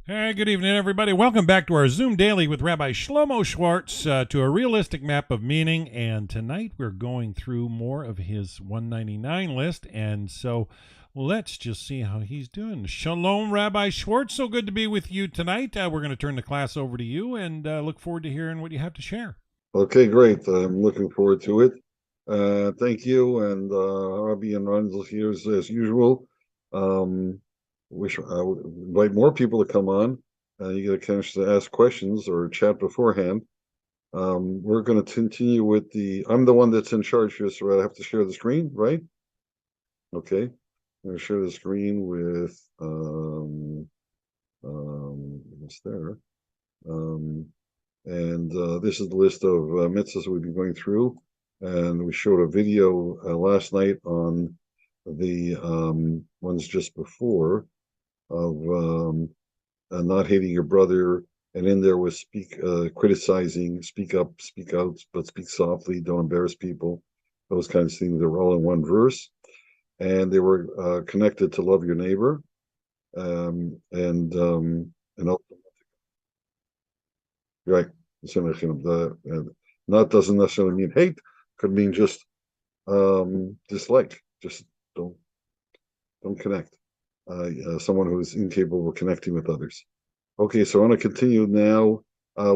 Hey, good evening, everybody. Welcome back to our Zoom Daily with Rabbi Shlomo Schwartz to a realistic map of meaning. And tonight we're going through more of his 199 list. And so let's just see how he's doing. Shalom, Rabbi Schwartz. So good to be with you tonight. We're going to turn the class over to you and look forward to hearing what you have to share. Okay, great. I'm looking forward to it. Thank you, and Rabbi and Renzel here as usual. Wish I would invite more people to come on. You get a chance to ask questions or chat beforehand. We're going to continue with I'm the one that's in charge here, so I have to share the screen, right? Okay. I'm going to share the screen with what's there. And this is the list of mitzvahs we've been going through. And we showed a video last night on the ones just before of not hating your brother. And in there was criticizing, speak up, speak out, but speak softly, don't embarrass people. Those kinds of things. They were all in one verse. And they were connected to love your neighbor. And right. Not doesn't necessarily mean hate, could mean just dislike. Just don't don't connect. Someone who's incapable of connecting with others. Okay, so I want to continue now. I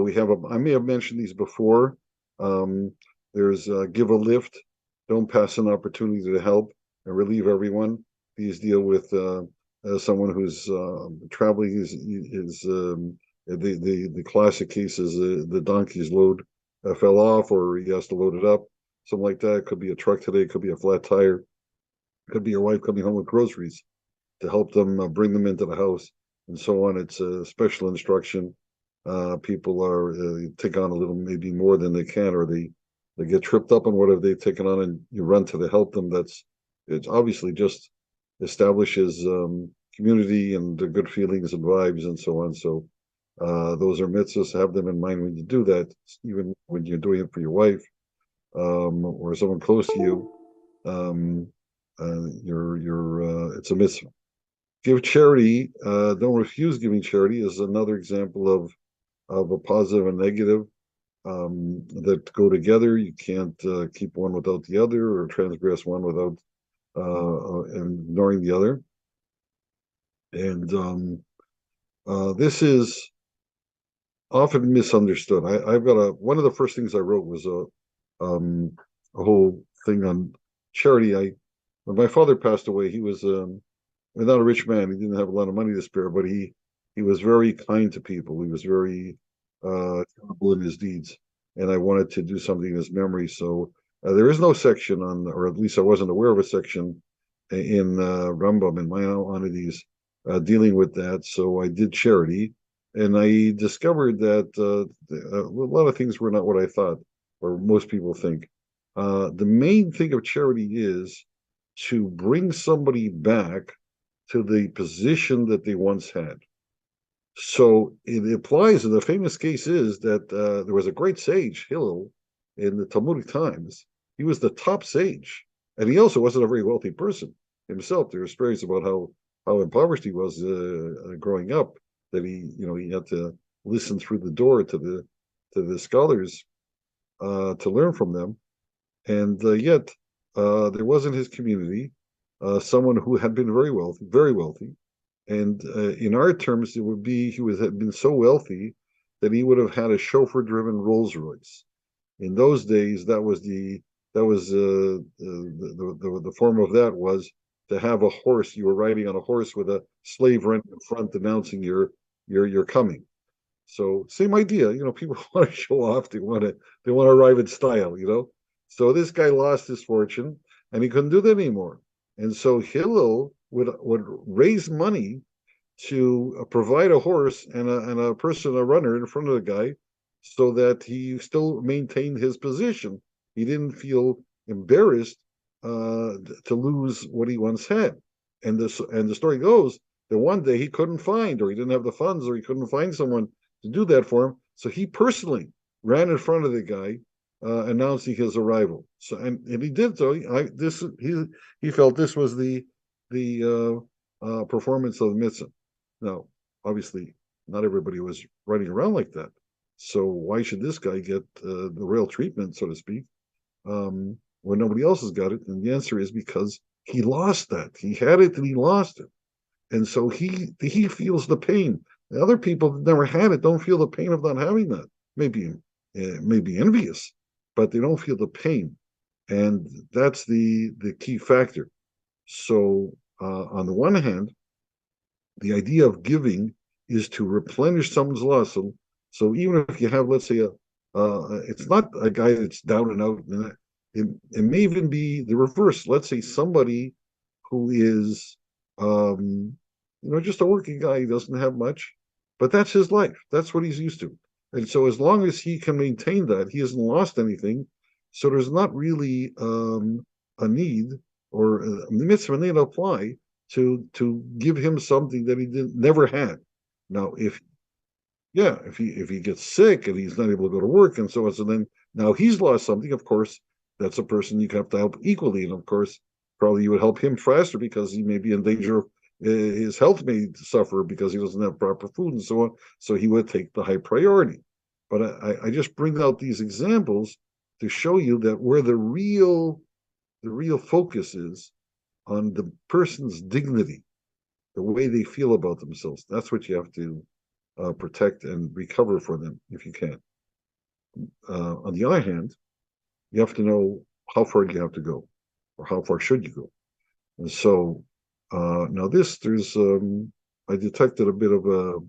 may have mentioned these before. Um, there's give a lift, don't pass an opportunity to help and relieve everyone. These deal with someone who's traveling. The classic case is the donkey's load fell off, or he has to load it up, something like that. It could be a truck today, it could be a flat tire, it could be your wife coming home with groceries to help them bring them into the house, and so on. It's a special instruction. People are take on a little, maybe more than they can, or they get tripped up on whatever they've taken on, and you run to help them. It's obviously just establishes community and good feelings and vibes and so on. So those are mitzvahs. Have them in mind when you do that, even when you're doing it for your wife or someone close to you. Um, it's a mitzvah. Give charity. Don't refuse giving charity is another example of a positive and negative that go together. You can't keep one without the other, or transgress one without ignoring the other. And this is often misunderstood. I've got one of the first things I wrote was a whole thing on charity. When my father passed away, he was not a rich man. He didn't have a lot of money to spare, but he was very kind to people. He was very charitable in his deeds, and I wanted to do something in his memory. So there is no section on, or at least I wasn't aware of a section in Rambam in my entities dealing with that. So I did charity, and I discovered that a lot of things were not what I thought, or most people think. The main thing of charity is to bring somebody back to the position that they once had. So it applies, and the famous case is that there was a great sage, Hillel, in the Talmudic times. He was the top sage, and he also wasn't a very wealthy person himself. There are stories about how impoverished he was growing up, that he had to listen through the door to the scholars to learn from them, and yet there was in his community someone who had been very wealthy, and in our terms, it would be had been so wealthy that he would have had a chauffeur-driven Rolls Royce. In those days, the form of that was to have a horse. You were riding on a horse with a slave rent in front, announcing your coming. So same idea, people want to show off. They want to arrive in style, So this guy lost his fortune, and he couldn't do that anymore. And so Hillel would raise money to provide a horse and a person, a runner in front of the guy, so that he still maintained his position. He didn't feel embarrassed to lose what he once had. And the story goes that one day he couldn't find, or he didn't have the funds, or he couldn't find someone to do that for him. So he personally ran in front of the guy, announcing his arrival. So and he did so. He felt this was the performance of the mitzvah. Now, obviously, Not everybody was running around like that. So why should this guy get the real treatment, so to speak, when nobody else has got it? And the answer is because he lost that. He had it and he lost it. And so he feels the pain. The other people that never had it don't feel the pain of not having that. Maybe envious, but they don't feel the pain, and that's the key factor. So on the one hand, the idea of giving is to replenish someone's loss. So even if you have, let's say, it's not a guy that's down and out. It may even be the reverse. Let's say somebody who is, just a working guy. He doesn't have much, but that's his life. That's what he's used to. And so as long as he can maintain that, he hasn't lost anything. So there's not really a need or the mitzvah need to apply to give him something that he never had. Now, if he gets sick and he's not able to go to work and so on, so then now he's lost something. Of course, that's a person you have to help equally, and of course, probably you would help him faster because he may be in danger of his health may suffer because he doesn't have proper food and so on. So he would take the high priority. But I just bring out these examples to show you that where the real focus is on the person's dignity, the way they feel about themselves. That's what you have to protect and recover for them if you can. On the other hand, you have to know how far you have to go, or how far should you go. And so now there's I detected a bit of a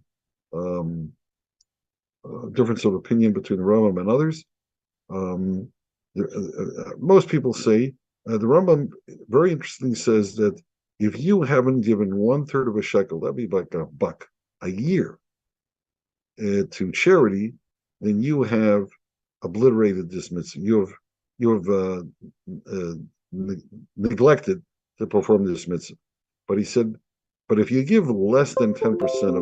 difference of opinion between the Rambam and others. Most people say the Rambam very interestingly says that if you haven't given 1/3 of a shekel, that'd be like a buck a year to charity, then you have obliterated this mitzvah. You have neglected to perform this mitzvah. But he said, but if you give less than 10%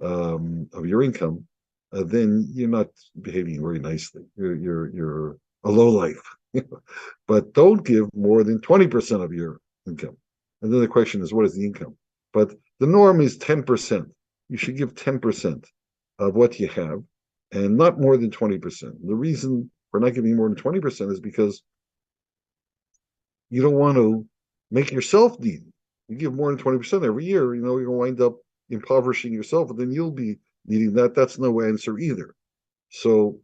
of your income, then you're not behaving very nicely. You're a low life. But don't give more than 20% of your income. And then the question is, what is the income? But the norm is 10%. You should give 10% of what you have, and not more than 20%. The reason for not giving more than 20% is because you don't want to make yourself needy. You give more than 20% every year, you're going to wind up impoverishing yourself, and then you'll be needing that. That's no answer either. So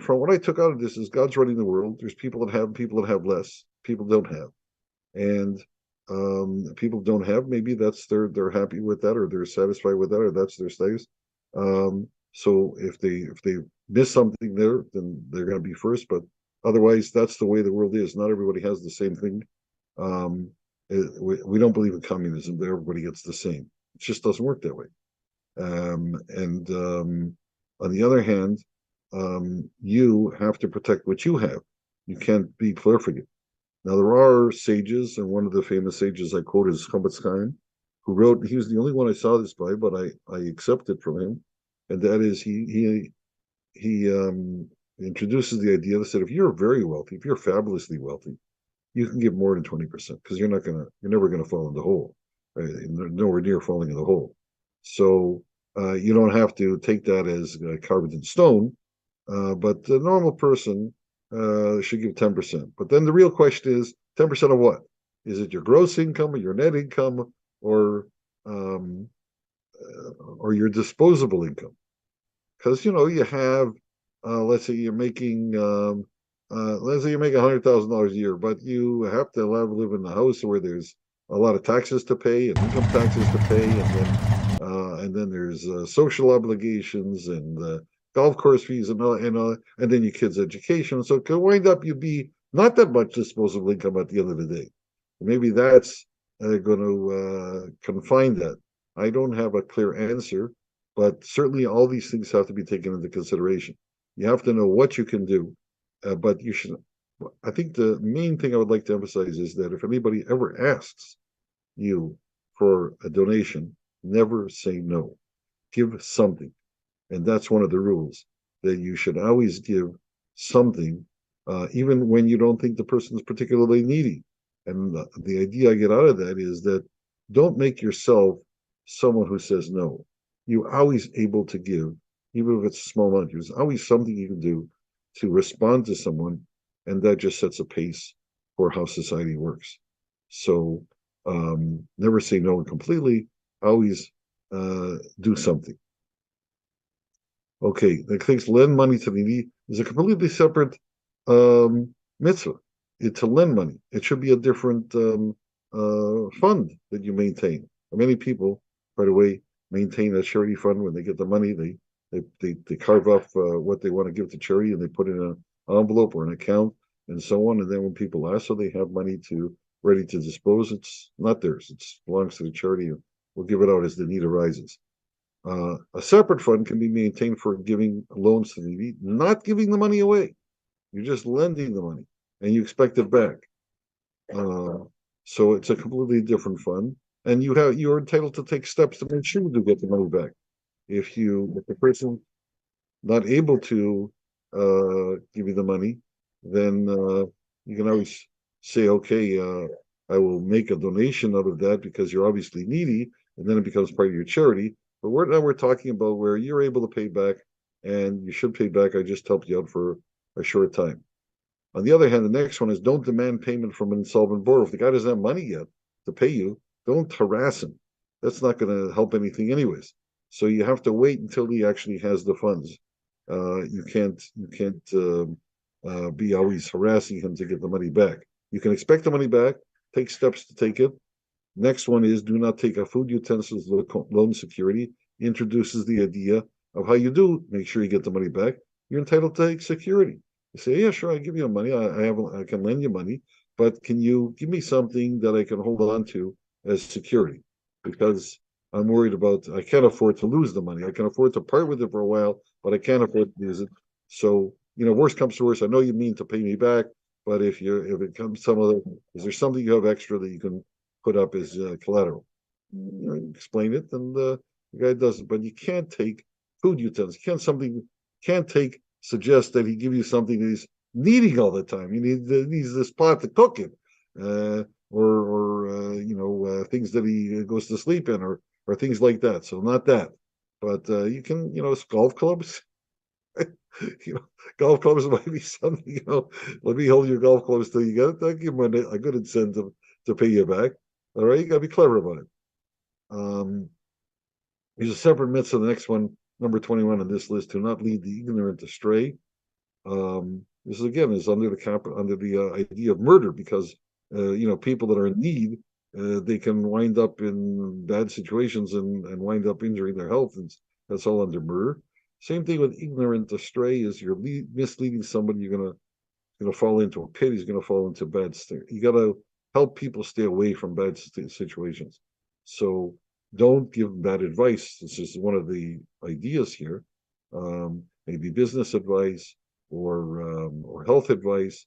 from what I took out of this is God's running the world. There's people that have less, people don't have. And people don't have, maybe that's they're happy with that, or they're satisfied with that, or that's their status. So if they miss something there, then they're going to be first. But otherwise, that's the way the world is. Not everybody has the same thing. We don't believe in communism that everybody gets the same. It just doesn't work that way. And on the other hand, you have to protect what you have. You can't be prolific. Now, there are sages, and one of the famous sages I quote is Schwartz, who wrote, he was the only one I saw this by, but I accept it from him. And that is, he introduces the idea that said, if you're very wealthy, if you're fabulously wealthy, you can give more than 20% because you're never going to fall in the hole, right? Nowhere near falling in the hole. So you don't have to take that as carved in stone, but the normal person should give 10%. But then the real question is 10% of what? Is it your gross income or your net income or your disposable income? Because you have, let's say you're making $100,000 a year, but you have to live in a house where there's a lot of taxes to pay and income taxes to pay, and then there's social obligations and golf course fees and then your kids' education. So it could wind up you be not that much disposable income at the end of the day. Maybe that's going to confine that. I don't have a clear answer, but certainly all these things have to be taken into consideration. You have to know what you can do, but you should. I think the main thing I would like to emphasize is that if anybody ever asks you for a donation, never say no. Give something. And that's one of the rules, that you should always give something, even when you don't think the person is particularly needy. And the idea I get out of that is that don't make yourself someone who says no. you're always able to give, even if it's a small amount. There's always something you can do to respond to someone, and that just sets a pace for how society works. So never say no completely. Always do something. Okay, the things lend money to the needy is a completely separate mitzvah. To lend money, it should be a different fund that you maintain. Many people, by the way, maintain a charity fund. When they get the money, they carve off what they want to give to charity, and they put in an envelope or an account and so on. And then when people ask, so they have money to ready to dispose. It's not theirs. It belongs to the charity, and we'll give it out as the need arises. A separate fund can be maintained for giving loans to the needy, not giving the money away. You're just lending the money, and you expect it back. So it's a completely different fund, and you're entitled to take steps to make sure you do get the money back. If the person not able to give you the money, then you can always say, okay, I will make a donation out of that because you're obviously needy, and then it becomes part of your charity. But now we're talking about where you're able to pay back, and you should pay back. I just helped you out for a short time. On the other hand, the next one is don't demand payment from an insolvent borrower. If the guy doesn't have money yet to pay you, don't harass him. That's not going to help anything anyways. So you have to wait until he actually has the funds. You can't be always harassing him to get the money back. You can expect the money back, take steps to take it. Next one is do not take a food utensils loan security. Introduces the idea of how you do make sure you get the money back. You're entitled to take security. You say, yeah, sure, I give you money. I can lend you money, but can you give me something that I can hold on to as security? Because I'm worried about, I can't afford to lose the money. I can afford to part with it for a while, but I can't afford to lose it. So, worst comes to worst, I know you mean to pay me back, but if it comes is there something you have extra that you can put up as collateral? Explain it, and the guy does it. But you can't take food utensils. Can't suggest that he give you something that he's needing all the time. He needs this pot to cook in, or things that he goes to sleep in, or things like that. So not that, but you can, golf clubs. Golf clubs might be something. Let me hold your golf clubs till you get it. I'll give him a good incentive to pay you back. All right, you got to be clever about it. There's a separate mitzvah. The next one, number 21 on this list: to not lead the ignorant astray. This is under the idea of murder, because people that are in need, they can wind up in bad situations and wind up injuring their health, and that's all under murder. Same thing with ignorant astray: is you're misleading somebody, you're gonna fall into a pit. He's gonna fall into bad state. You gotta help people stay away from bad situations. So don't give bad advice. This is one of the ideas here. Maybe business advice or health advice.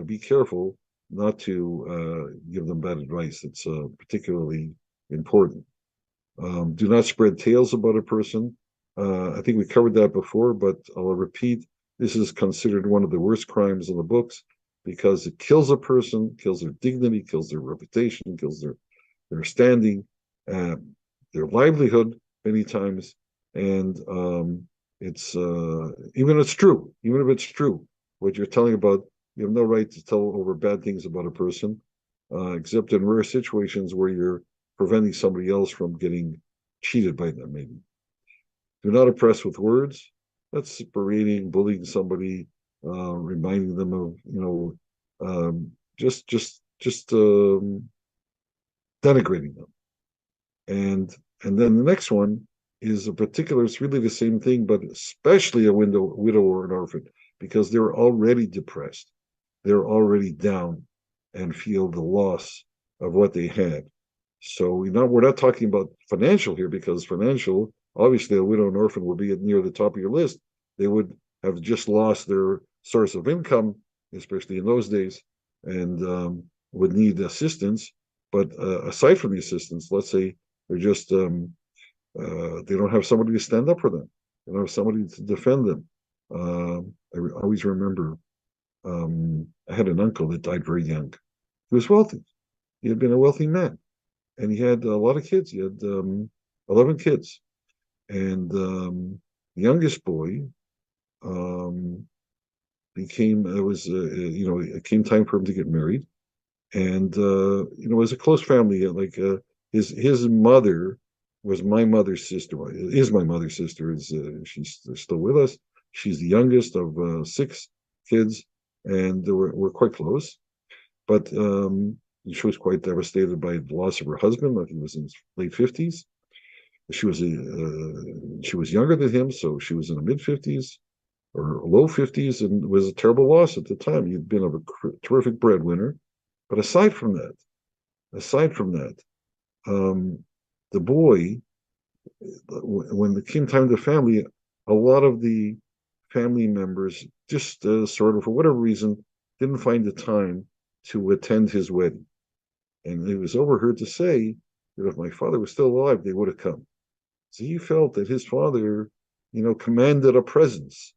Be careful not to give them bad advice. It's particularly important. Do not spread tales about a person. I think we covered that before, but I'll repeat. This is considered one of the worst crimes in the books because it kills a person, kills their dignity, kills their reputation, kills their standing, their livelihood many times. And it's even if it's true, what you're telling about, you have no right to tell over bad things about a person, except in rare situations where you're preventing somebody else from getting cheated by them, maybe. Do not oppress with words. That's berating, bullying somebody, reminding them of, just denigrating them. And then the next one is it's really the same thing, but especially a widow or an orphan, because they're already depressed. They're already down and feel the loss of what they had. So we're not talking about financial here, because financial, obviously a widow and orphan would be near the top of your list. They would have just lost their source of income, especially in those days, and would need assistance. But aside from the assistance, let's say they're just they don't have somebody to stand up for them. They don't have somebody to defend them. I always remember I had an uncle that died very young. He was wealthy. He had been a wealthy man, and he had a lot of kids. He had 11 kids. And the youngest boy um, it came time for him to get married. And, it was a close family. His mother was my mother's sister, is my mother's sister. She's still with us. She's the youngest of six kids, and we're quite close. But she was quite devastated by the loss of her husband. I think he was in his late 50s. She was younger than him, so she was in the mid 50s or low 50s, and it was a terrible loss at the time. He'd been a terrific breadwinner. But aside from that, um, the boy, when it came time to family, a lot of the family members just sort of, for whatever reason, didn't find the time to attend his wedding. And it was overheard to say that if my father was still alive, they would have come. So he felt that his father, commanded a presence.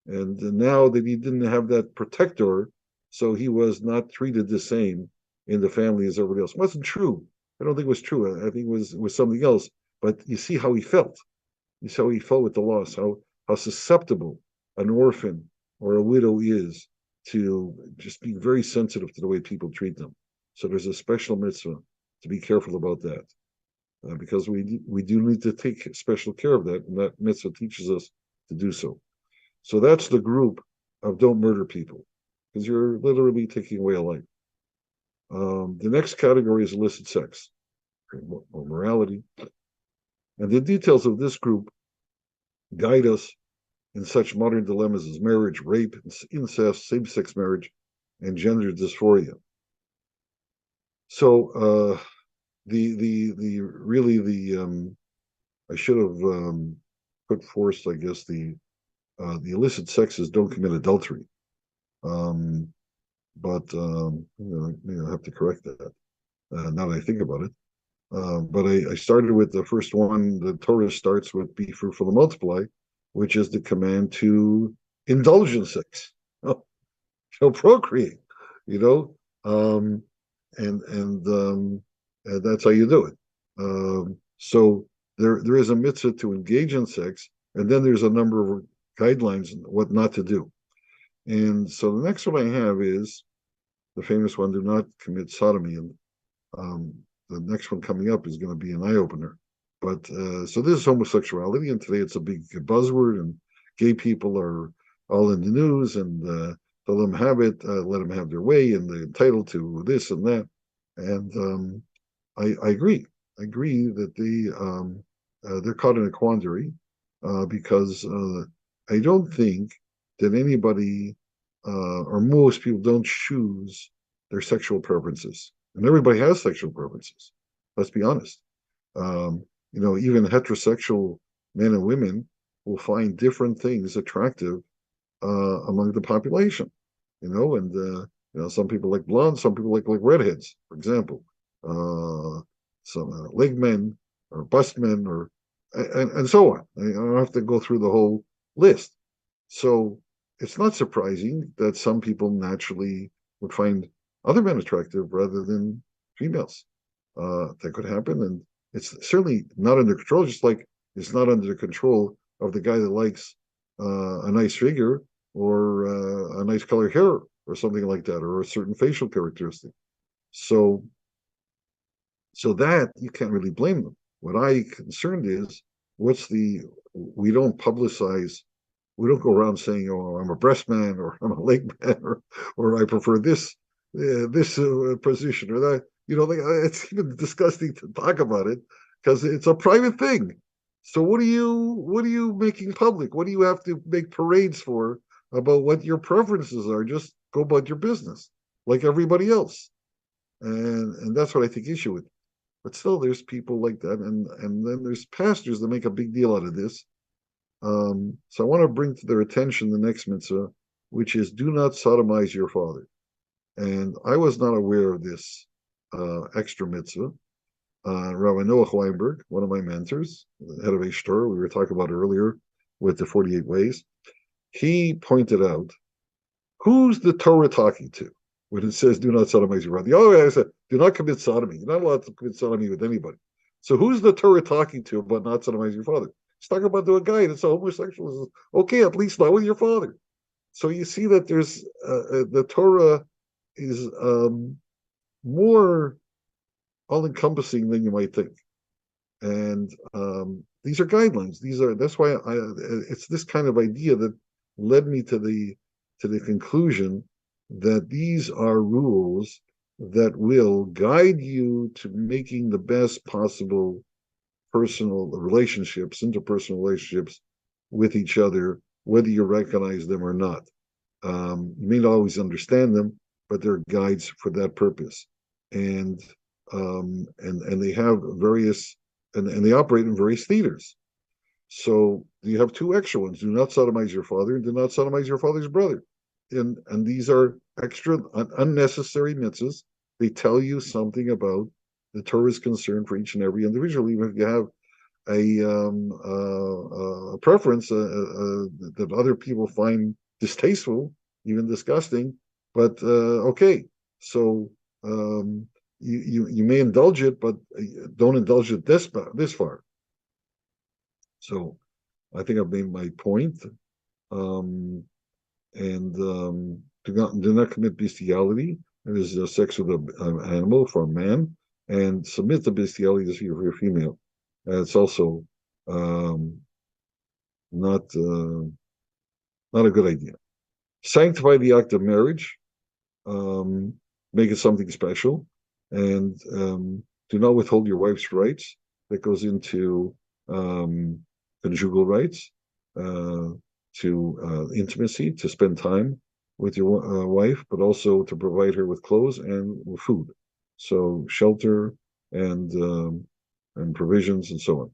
And now that he didn't have that protector, so he was not treated the same in the family as everybody else. It wasn't true. I don't think it was true. I think it was something else. But you see how he felt. You see how he felt with the loss, how susceptible an orphan or a widow is to just being very sensitive to the way people treat them. So there's a special mitzvah to be careful about that. Because we do need to take special care of that, and that mitzvah teaches us to do so. So that's the group of don't murder people, because you're literally taking away a life. The next category is illicit sex or morality. And the details of this group guide us in such modern dilemmas as marriage, rape, incest, same-sex marriage, and gender dysphoria. So I should have put forth, I guess, the illicit sexes don't commit adultery. But I have to correct that now that I think about it. But I started with the first one. The Torah starts with be fruitful and multiply, which is the command to indulge in sex, procreate, um, and that's how you do it. So there is a mitzvah to engage in sex, and then there's a number of guidelines on what not to do. And so the next one I have is the famous one: do not commit sodomy. And the next one coming up is going to be an eye opener. But so this is homosexuality, and today it's a big buzzword, and gay people are all in the news, and let them have it, let them have their way, and they're entitled to this and that. And I agree. I agree that they're caught in a quandary because I don't think that anybody or most people don't choose their sexual preferences, and everybody has sexual preferences. Let's be honest. Even heterosexual men and women will find different things attractive among the population. And some people like blondes, some people like redheads, for example. Some leg men or bust men, and so on. I don't have to go through the whole list. So it's not surprising that some people naturally would find other men attractive rather than females. That could happen, and it's certainly not under control. Just like it's not under the control of the guy that likes a nice figure or a nice color hair or something like that, or a certain facial characteristic. So that you can't really blame them. What I'm concerned is we don't publicize. We don't go around saying, "Oh, I'm a breast man," or "I'm a leg man," or "I prefer this position," or that. It's even disgusting to talk about it because it's a private thing. So what are you making public? What do you have to make parades for about what your preferences are? Just go about your business like everybody else, and that's what I take issue with. But still, there's people like that, and then there's pastors that make a big deal out of this. So I want to bring to their attention the next mitzvah, which is do not sodomize your father. And I was not aware of this extra mitzvah. Rabbi Noah Weinberg, one of my mentors, the head of a store we were talking about earlier with the 48 ways, he pointed out, who's the Torah talking to when it says do not sodomize your brother? Oh, I said, do not commit sodomy. You're not allowed to commit sodomy with anybody. So who's the Torah talking to about not sodomizing your father? It's talking about to a guy that's a homosexual. Okay, at least not with your father. So you see that there's the Torah is more all-encompassing than you might think, and these are guidelines. That's why it's this kind of idea that led me to the conclusion that these are rules that will guide you to making the best possible personal relationships, interpersonal relationships with each other, whether you recognize them or not. You may not always understand them, but they're guides for that purpose. And they have various and they operate in various theaters. So you have two extra ones: do not sodomize your father, and do not sodomize your father's brother. And these are extra unnecessary mitzvahs. They tell you something about the Torah's concern for each and every individual, even if you have a preference that other people find distasteful, even disgusting. But okay, so you may indulge it, but don't indulge it this far. So I think I've made my point. Um, and do not commit bestiality. It is sex with an animal for a man, and submit to bestiality to your female. It's also um, not not a good idea. Sanctify the act of marriage, um, make it something special, and do not withhold your wife's rights. That goes into conjugal rights, to intimacy, to spend time with your wife, but also to provide her with clothes and food, so shelter and provisions and so on.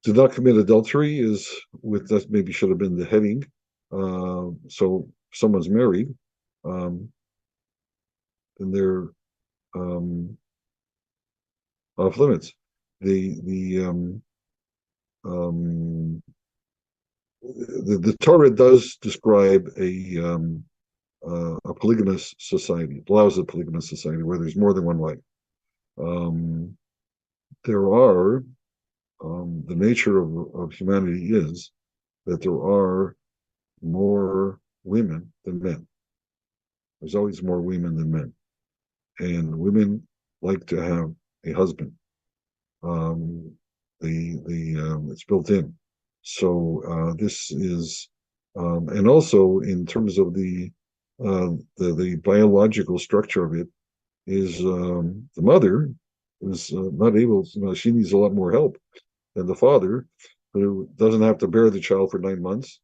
Do not commit adultery is with that maybe should have been the heading. So if someone's married, then they're off limits. The Torah does describe a polygamous society. It allows a polygamous society where there's more than one wife. There are the nature of humanity is that there are more women than men. There's always more women than men, and women like to have a husband. It's built in. So this is, and also in terms of the biological structure of it, is the mother is not able. She needs a lot more help than the father, who doesn't have to bear the child for 9 months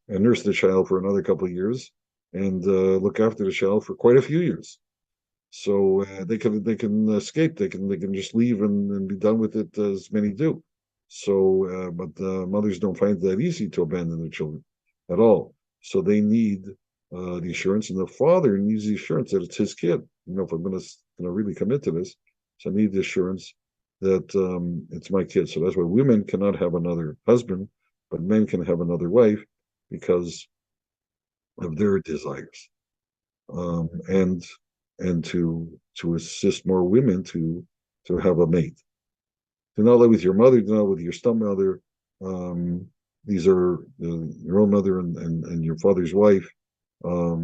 and nurse the child for another couple of years and look after the child for quite a few years. So they can escape. They can just leave and be done with it, as many do. So, but mothers don't find that easy to abandon their children at all. So they need the assurance, and the father needs the assurance that it's his kid. If I'm going to really commit to this, so I need the assurance that it's my kid. So that's why women cannot have another husband, but men can have another wife because of their desires. And to assist more women to have a mate. Do not live with your mother. Do not live with your stepmother. These are your own mother and your father's wife. Are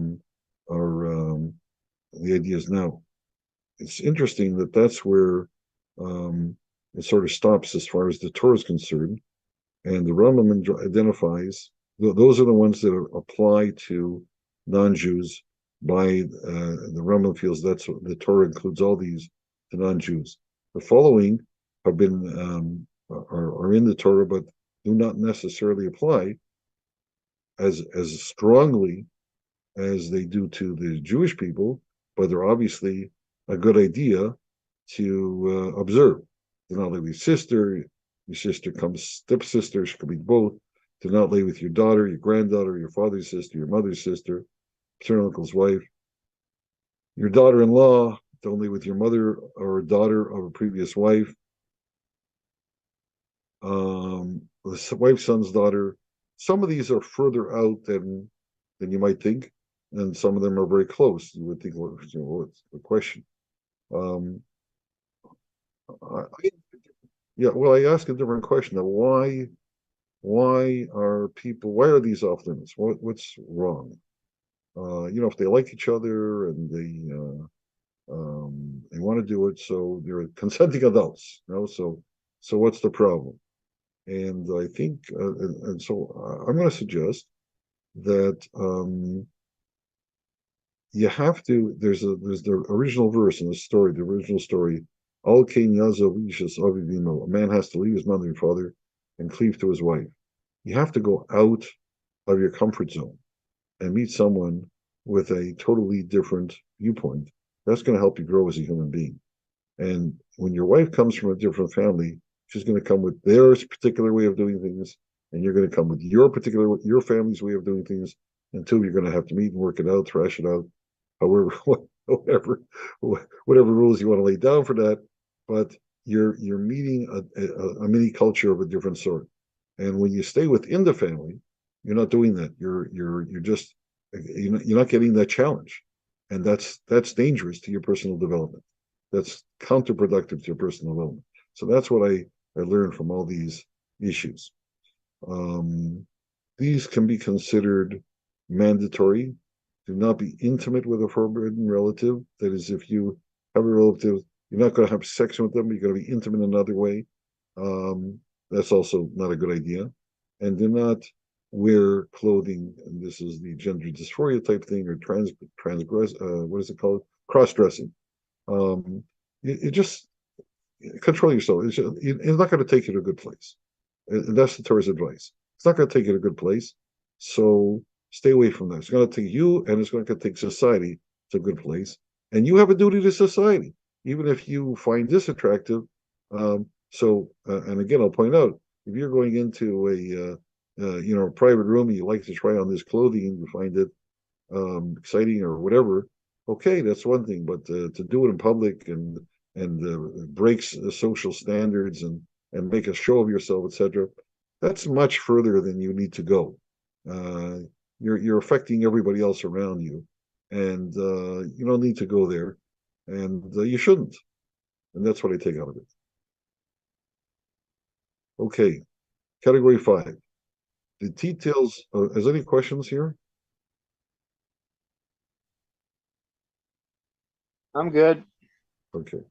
the ideas now? It's interesting that that's where it sort of stops as far as the Torah is concerned, and the Rambam identifies those are the ones that apply to non-Jews. By the Rambam feels that's what the Torah includes all these to non-Jews. The following have been are in the Torah, but do not necessarily apply as strongly as they do to the Jewish people, but they're obviously a good idea to observe. Do not lay with your sister comes stepsister, she could be both. Do not lay with your daughter, your granddaughter, your father's sister, your mother's sister, paternal uncle's wife. Your daughter-in-law, don't lay with your mother or daughter of a previous wife. The wife's son's daughter. Some of these are further out than you might think, and some of them are very close. You would think, what's the question? I Yeah, well, I ask a different question now. Why are these off limits? What's wrong? If they like each other and they want to do it, so they're consenting adults, so what's the problem? And I think, and so I'm going to suggest that you have to. There's the original verse in the story, the original story. Al Kain Yazav Ishas Avivimo. A man has to leave his mother and father and cleave to his wife. You have to go out of your comfort zone and meet someone with a totally different viewpoint. That's going to help you grow as a human being. And when your wife comes from a different family, she's going to come with their particular way of doing things, and you're going to come with your family's way of doing things. Until you're going to have to meet and work it out, thrash it out, however, whatever, whatever rules you want to lay down for that. But you're meeting a mini culture of a different sort. And when you stay within the family, you're not doing that. You're not getting that challenge, and that's dangerous to your personal development. That's counterproductive to your personal development. So that's what I learned from all these issues. Um, these can be considered mandatory. Do not be intimate with a forbidden relative. That is, if you have a relative, you're not going to have sex with them. You're going to be intimate in another way. That's also not a good idea. And do not wear clothing. And this is the gender dysphoria type thing, or transgress. What is it called? Cross dressing. You just control yourself. It's not going to take you to a good place. And that's the Torah's advice. It's not going to take you to a good place. So stay away from that. It's going to take you, and it's going to take society to a good place. And you have a duty to society, even if you find this attractive. And again, I'll point out, if you're going into a private room and you like to try on this clothing and you find it exciting or whatever, okay, that's one thing. But to do it in public and breaks the social standards and make a show of yourself, etc., that's much further than you need to go. Uh, you're affecting everybody else around you, and you don't need to go there, and you shouldn't. And that's what I take out of it. Okay, category 5. The details. Is there any questions here? I'm good. Okay.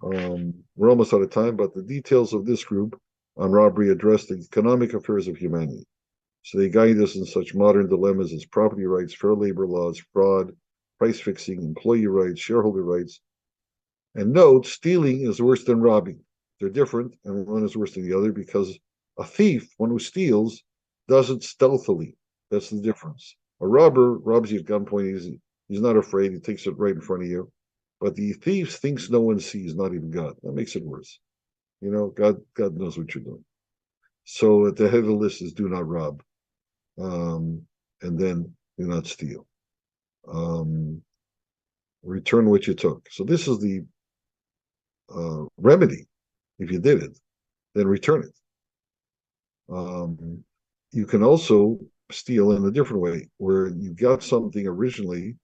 We're almost out of time, but the details of this group on robbery address the economic affairs of humanity. So they guide us in such modern dilemmas as property rights, fair labor laws, fraud, price fixing, employee rights, shareholder rights. And note, stealing is worse than robbing. They're different, and one is worse than the other because a thief, one who steals, does it stealthily. That's the difference. A robber robs you at gunpoint. He's not afraid. He takes it right in front of you. But the thief thinks no one sees, not even God. That makes it worse. God knows what you're doing. So at the head of the list is do not rob. And then do not steal. Return what you took. So this is the remedy. If you did it, then return it. You can also steal in a different way, where you got something originally,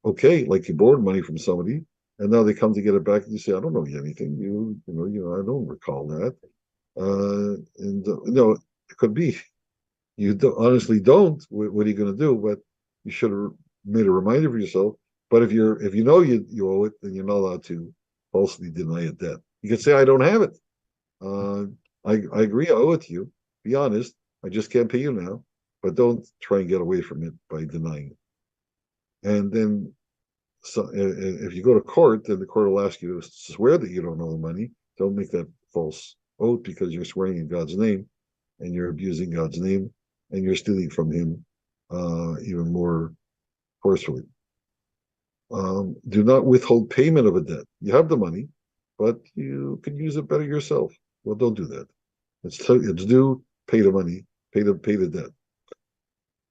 okay, like you borrowed money from somebody, and now they come to get it back, and you say, "I don't know anything. I don't recall that." It could be you honestly don't. What are you going to do? But you should have made a reminder for yourself. But if you know you owe it, then you're not allowed to falsely deny a debt. You can say, "I don't have it. Uh, I agree. I owe it to you. Be honest. I just can't pay you now." But don't try and get away from it by denying it. And then, if you go to court, then the court will ask you to swear that you don't owe the money. Don't make that false oath because you're swearing in God's name, and you're abusing God's name, and you're stealing from Him even more forcefully. Do not withhold payment of a debt. You have the money, but you can use it better yourself. Well, don't do that. It's due. Pay the money. Pay the debt.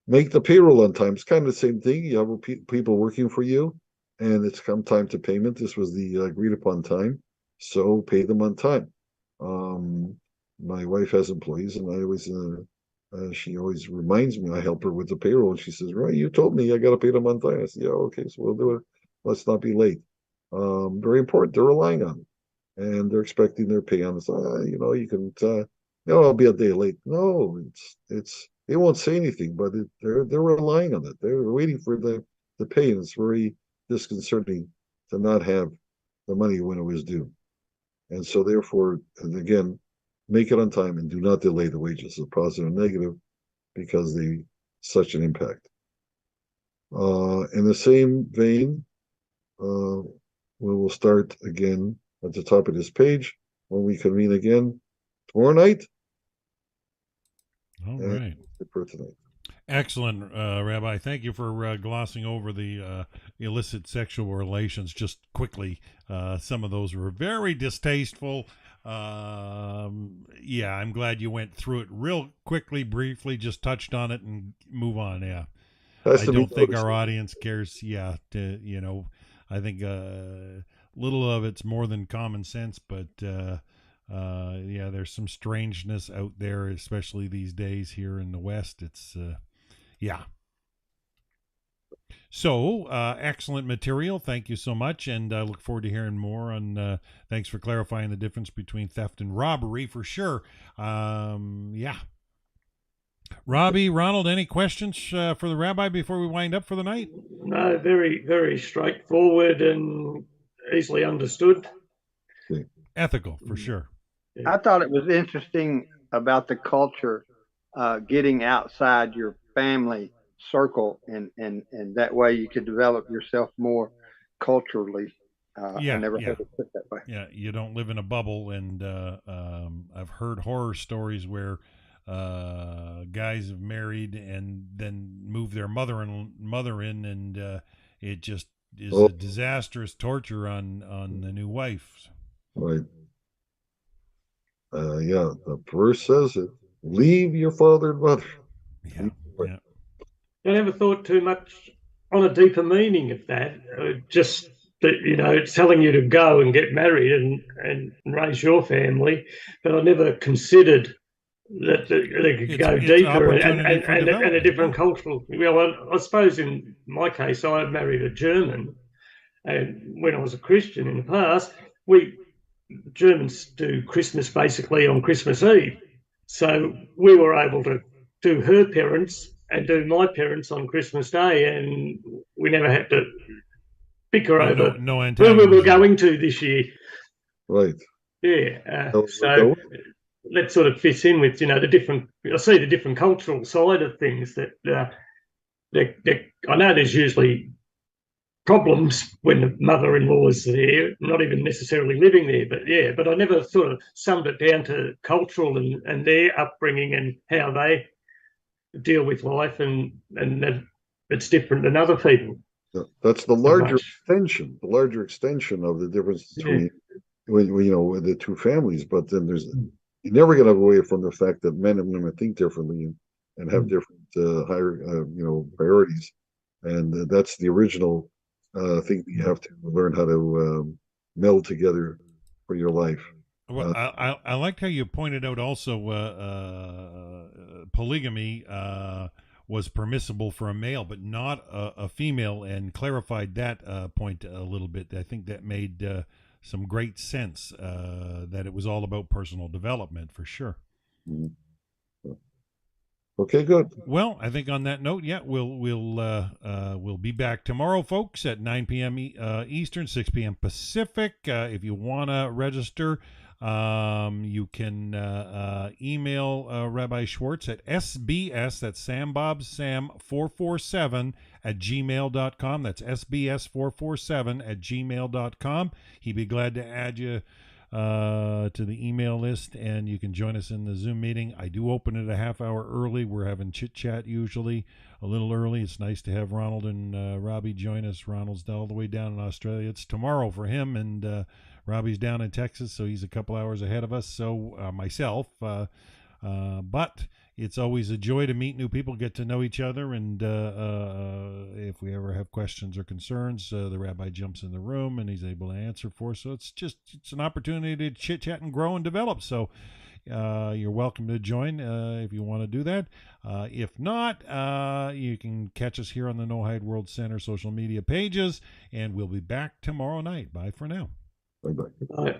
Make the payroll on time. It's kind of the same thing. You have people working for you, and it's come time to payment. This was the agreed upon time, so pay them on time. My wife has employees, and she always reminds me. I help her with the payroll, and she says, "Right, you told me I got to pay them on time." I said, "Yeah, okay, so we'll do it. Let's not be late." Very important. They're relying on it, and they're expecting their pay on this. You can, I'll be a day late. No, they won't say anything, but they're relying on it. They're waiting for the pay, and it's very disconcerting to not have the money when it was due. And so, therefore, and again, make it on time and do not delay the wages, the positive and negative, because they such an impact. In the same vein, we will start again at the top of this page when we convene again tomorrow night. All right. For tonight. Excellent, Rabbi. Thank you for glossing over the illicit sexual relations just quickly. Some of those were very distasteful. Yeah, I'm glad you went through it real quickly, briefly, just touched on it and move on. Yeah. I don't think our audience cares. Yeah. I think little of it's more than common sense, but yeah, there's some strangeness out there, especially these days here in the West. It's yeah. So excellent material. Thank you so much, and I look forward to hearing more. And thanks for clarifying the difference between theft and robbery for sure. Yeah. Robbie, Ronald, any questions for the rabbi before we wind up for the night? No, very, very straightforward and easily understood. Ethical, for sure. I thought it was interesting about the culture, getting outside your family circle, and that way you could develop yourself more culturally. Yeah, I never heard it put that way. Yeah, you don't live in a bubble, and I've heard horror stories where guys have married and then move their mother in, and it just is a disastrous torture on the new wife. Right. Yeah, the verse says it. Leave your father and mother. Yeah. I never thought too much on a deeper meaning of that. Just that, it's telling you to go and get married and raise your family, but I never considered that they could go deeper and a different cultural. Well, I suppose in my case, I married a German, and when I was a Christian in the past, Germans do Christmas basically on Christmas Eve. So we were able to do her parents and do my parents on Christmas Day, and we never had to bicker over where we were going to this year. Right. Yeah. So that sort of fits in with, I see the different cultural side of things that I know there's usually problems when the mother-in-law is there, not even necessarily living there, but I never sort of summed it down to cultural and their upbringing and how they deal with life, and that it's different than other people. That's the larger extension of the difference between with the two families. But then you're never going to go away from the fact that men and women think differently and have different higher priorities, and that's the original thing that you have to learn how to meld together for your life. Well, I liked how you pointed out also polygamy was permissible for a male, but not a female, and clarified that point a little bit. I think that made some great sense, that it was all about personal development for sure. Mm-hmm. Okay, good. Well, I think on that note, yeah, we'll be back tomorrow, folks, at 9 p.m. Eastern, 6 p.m. Pacific. If you want to register, you can email Rabbi Schwartz at SBS, that's Sam Bob Sam 447 at gmail.com. That's SBS447 at gmail.com. He'd be glad to add you to the email list, and you can join us in the Zoom meeting. I do open it a half hour early. We're having chit chat usually a little early. It's nice to have Ronald and Robbie join us. Ronald's all the way down in Australia. It's tomorrow for him, and Robbie's down in Texas, so he's a couple hours ahead of us. So myself, but it's always a joy to meet new people, get to know each other, and if we ever have questions or concerns, the rabbi jumps in the room and he's able to answer for us. So it's an opportunity to chit chat and grow and develop. So you're welcome to join if you want to do that. If not, you can catch us here on the No Hide World Center social media pages, and we'll be back tomorrow night. Bye for now. Bye-bye. Bye.